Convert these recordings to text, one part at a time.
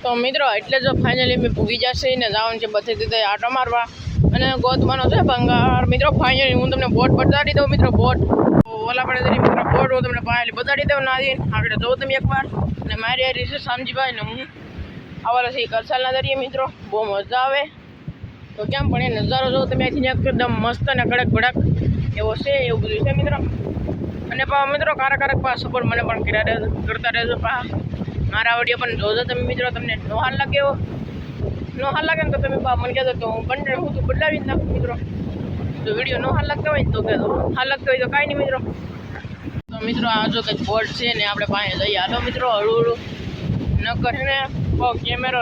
તો મિત્રો એટલે જો ફાઇનલી મેં ભૂગી જશે ને જવાનું છે બધે રીતે આટો મારવા અને ગોતવાનો છે ભંગાર મિત્રો. ફાઇનલી હું તમને બોટ બતાડી દઉં મિત્રો. બોટ ઓલા પડે મિત્રો બોટ હું તમને ફાઇનલી બતાડી દઉં ના આગળ જોવો તમે એકવાર. અને મારી હારી છે શામજીભાઈ ને હું આવેલા છે કરસાલના દરિયે મિત્રો. બહુ મજા આવે. તો કેમ પણ એ નજારો જો તમે અહીંથી એકદમ મસ્ત અને કડક ભડક એવો છે, એવું બધું છે મિત્રો. અને મિત્રો કારક સપોર્ટ મને પણ કરતા રહેજો. મારા વિડીયો પણ જોજો તમે મિત્રો. તમને નો હાલ લાગે ને તો તમે મને કહેજો તો હું તો બદલાવી જ નાખું મિત્રો. જો વિડીયો નો હાલ લાગતો હોય તો કહેજો, હાલ લાગતો હોય તો કાંઈ નહીં મિત્રો. તો મિત્રો આ જો કંઈક બોર્ડ છે ને આપણે પાસે જઈએ. હાલો મિત્રો હળવું ન કરે ને કેમેરો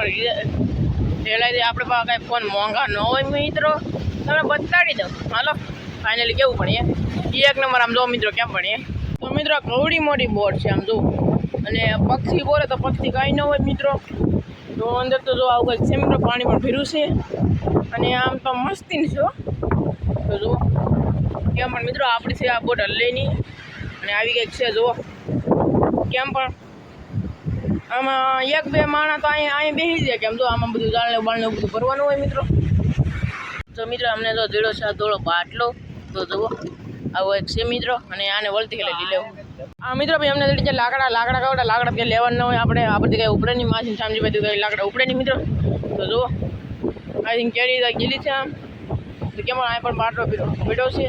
રેલાઈ દે. આપણે પાસે કાંઈ ફોન મોંઘા ન હોય મિત્રો, તમે બતાડી દઉં. હાલો ફાઇનલી કેવું ભણીએ એક નંબર આમ જો મિત્રો કેમ ભણીએ. તો મિત્રો કવડી મોટી બોર્ડ છે આમ જો. અને પક્ષી બોલે તો પક્ષી કાંઈ ન હોય મિત્રો. તો અંદર તો જો આવું કંઈક છે મિત્રો. પાણી પણ ભીરું છે અને આમ તો મસ્તી છે. તો જુઓ કેમ પણ મિત્રો આપણી છે આ બોટ હલે નહીં અને આવી કંઈક છે જુઓ કેમ પણ. આમાં એક બે માણસ તો અહીંયા બેસી જાય કેમ જો. આમાં બધું જાળને બાળને બધું ભરવાનું હોય મિત્રો. તો મિત્રો અમને તો ધીડો છે થોડો બાટલો. તો જુઓ આવો એક છે મિત્રો. અને આને વળતી કે લઈ લેવું. હા મિત્રો ભાઈ અમને જે લાકડા કે લેવાનું ન હોય આપણે આ બધી કંઈ ઉપડે નહીં. માસી શામજીભાઈ કંઈ લાકડા ઉપડે નહીં મિત્રો. તો જુઓ આઈ થિંક કેરી ગીલી છે આમ. તો કેમ આ પણ બાટલો પીડો છે.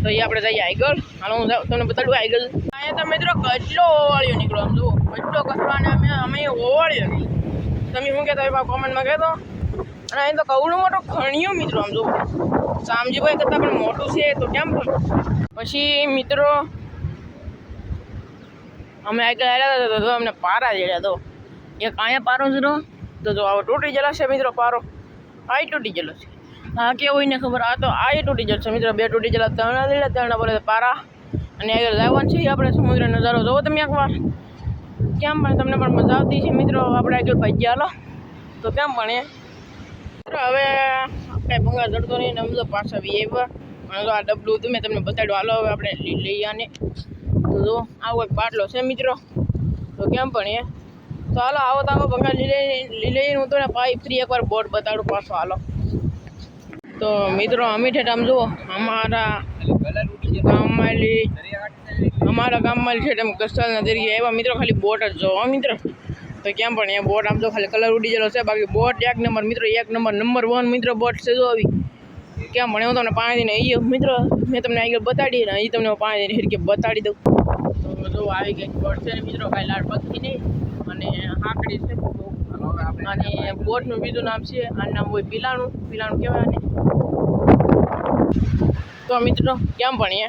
તો એ આપણે જઈએ આગળ. હાલો હું તમને બતાડું આગળ. અહીંયા તો મિત્રો કેટલો ઓવાળ્યો નીકળો આમ જુઓ. કેટલો કચરો અને અમે ઓવાળ્યો નહીં. તમે શું કહેતા કોમેન્ટમાં કહેતો. અને અહીં તો કવડું મોટો ખણ્યું મિત્રો આમ જુઓ. શામજીભાઈ કરતાં પણ મોટું છે. તો કેમ પછી મિત્રો અમે આગળ આવ્યા હતા તો અમને પારા જેડ્યા. તો એક અહીંયા પારો છે તો જો આવો તૂટી ગયેલો છે મિત્રો પારો. આ તૂટી ગયેલો છે. હા કેવું હોય ને ખબર. આ તો આ તૂટી ગયેલો છે મિત્રો. બે તૂટી ગયેલા ત્રણ બોલે પારા. અને આગળ જવાનું છે આપણે સમુદ્ર નજારો જોવો તમે એકવાર. કેમ પણ તમને પણ મજા આવતી છે મિત્રો. આપણે આગળ ભાઈ હાલો. તો કેમ પણ એ મિત્રો હવે કાંઈ ભંગાર ચડતો નહીં. અમે તો પાછા આવ્યા. અને તો આ ડબલું હતું મેં તમને બતાડ્યું. હાલો હવે આપણે લઈ આને. તો જો આવો એક બાટલો છે મિત્રો. તો કેમ પણ એ તો હાલો આવો તો આવો ભંગાર લઈને હું તમને પાઇપ ફ્રી એકવાર બોટ બતાડું પાછો. હાલો તો મિત્રો અમે ઠેઠ આમ જુઓ અમારા ગામમાં છે તેમ કરસાલના દરિયે એવા મિત્રો ખાલી બોટ જ જોવો મિત્રો. તો કેમ પણ એ બોટ આમ તો ખાલી કલર ઉડી ગયેલો છે. બાકી બોટ એક નંબર મિત્રો. એક નંબર 1 મિત્રો બોટ છે જો આવી. કેમ પણ હું તમને પાણીને એ મિત્રો મેં તમને આગળ બતાડી ને એ તમને પાણી હિરકે બતાડી દઉં. તો જો આવી કંઈક બોટ છે ને મિત્રો. કાંઈ લાડ પગથી નહીં અને હાકડી છે. અને બોટનું બીજું નામ છે આનું નામ હોય પીલાણું કહેવાય ને. તો મિત્રો કેમ પણ એ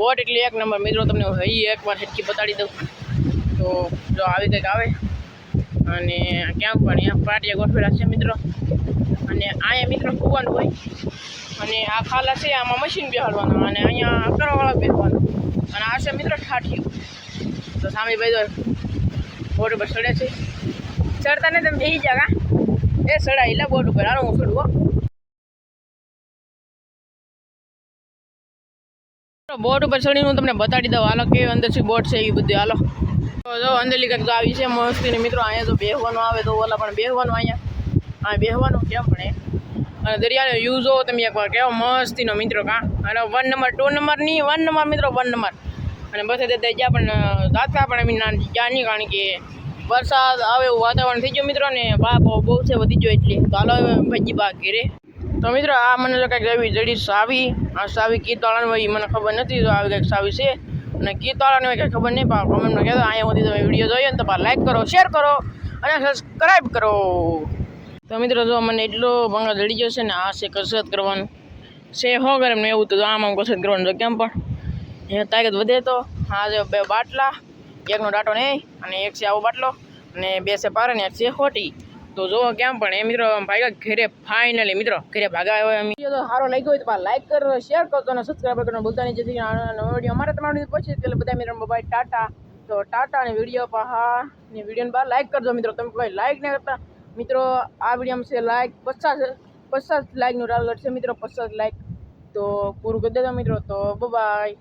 બોટ એટલે એક નંબર મિત્રો. તમને એકવાર હેડકી બતાડી દઉં. તો જો આવી કંઈક આવે અને કેમ પણ એ પાટિયા ગોઠવેલા છે મિત્રો. અને અહીંયા મિત્રો કૂવાનું હોય અને આ ખાલા છે આમાં મશીન બેહાડવાના અને અહીંયા કરવાવાળા બેસવાના. અને આ છે મિત્રો ઠાઠિયું. તો સામે ભાઈ તો બોટ ઉપર ચડે છે. ચડતા ને તમે બેસી જા કા એ ચડાવી લે બોટ ઉપર. હાલો હું ચડવો. બોટ ઉપર ચડીને હું તમને બતાડી દઉં. હાલો કેવી અંદરથી બોટ છે એ બધી. હાલો તો જો અંદરલી કંઈક તો આવી છે મસ્તી ને મિત્રો. અહીંયા તો બેસવાનું આવે તો ઓલા પણ બેસવાનું અહીંયા બેસવાનું કેમ પણ એ. અને દરિયાનો વ્યૂ જોવો તમે એકવાર કેવો મસ્તીનો મિત્રો. કાં અને 1 નંબર 2 નંબર નહીં 1 નંબર મિત્રો 1 નંબર. અને બસ જ્યાં પણ દાતા પણ એમ જ્યાં નહીં કારણ કે વરસાદ આવે એવું વાતાવરણ થઈ ગયું મિત્રો. ને બાપ બહુ છે વધી ગયો એટલે. તો હાલો હવે ભાજી બાગ ઘેરે. તો મિત્રો આ મને તો કંઈક એવી જડી સાવી. આ સાવી કીતવાળાની હોય મને ખબર નથી. તો આવી કંઈક સાવી છે અને કીતવાળાની હોય કંઈ ખબર નહીં. પણ કોમેન્ટમાં કહેતો. અહીંયા સુધી તમે વિડીયો જોઈએ ને તો લાઈક કરો, શેર કરો અને સબસ્ક્રાઈબ કરો. તો મિત્રો જો મને એટલો ભંગાર જડી ગયો છે ને. આ છે કસરત કરવાનું છે. હો કરે એમને એવું તો આમ કસરત કરવાનું તો કેમ પણ એ તાકાત વધે. તો આ જે 2 બાટલા, એકનો ડાટો નહીં અને એક છે આવો બાટલો અને 2 છે પારા ને એક છે ખોટી. તો જો કેમ પણ એ મિત્રો ભાગ્યા ઘરે ફાઇનલી મિત્રો ઘરે ભાગા આવ્યા. વિડીયો તો સારો લાગ્યો હોય તો લાઈક કરો, શેર કરો અને સબસ્ક્રાઈબ કરવાનું ભૂલતા નહીં. જેથી વિડીયો અમારે તમારા પછી એટલે બધા મિત્રો બાય ટાટા. તો ટાટા અને વિડીયો ને વિડીયોને બહાર લાઈક કરજો મિત્રો. તમે કોઈ લાઈક નહીં કરતા મિત્રો. આ વિડીયોમાં છે લાઈક 50 લાઈકનું ટાર્ગેટ છે મિત્રો. 50 લાઈક તો પૂરું કરી દેજો મિત્રો. તો બાય.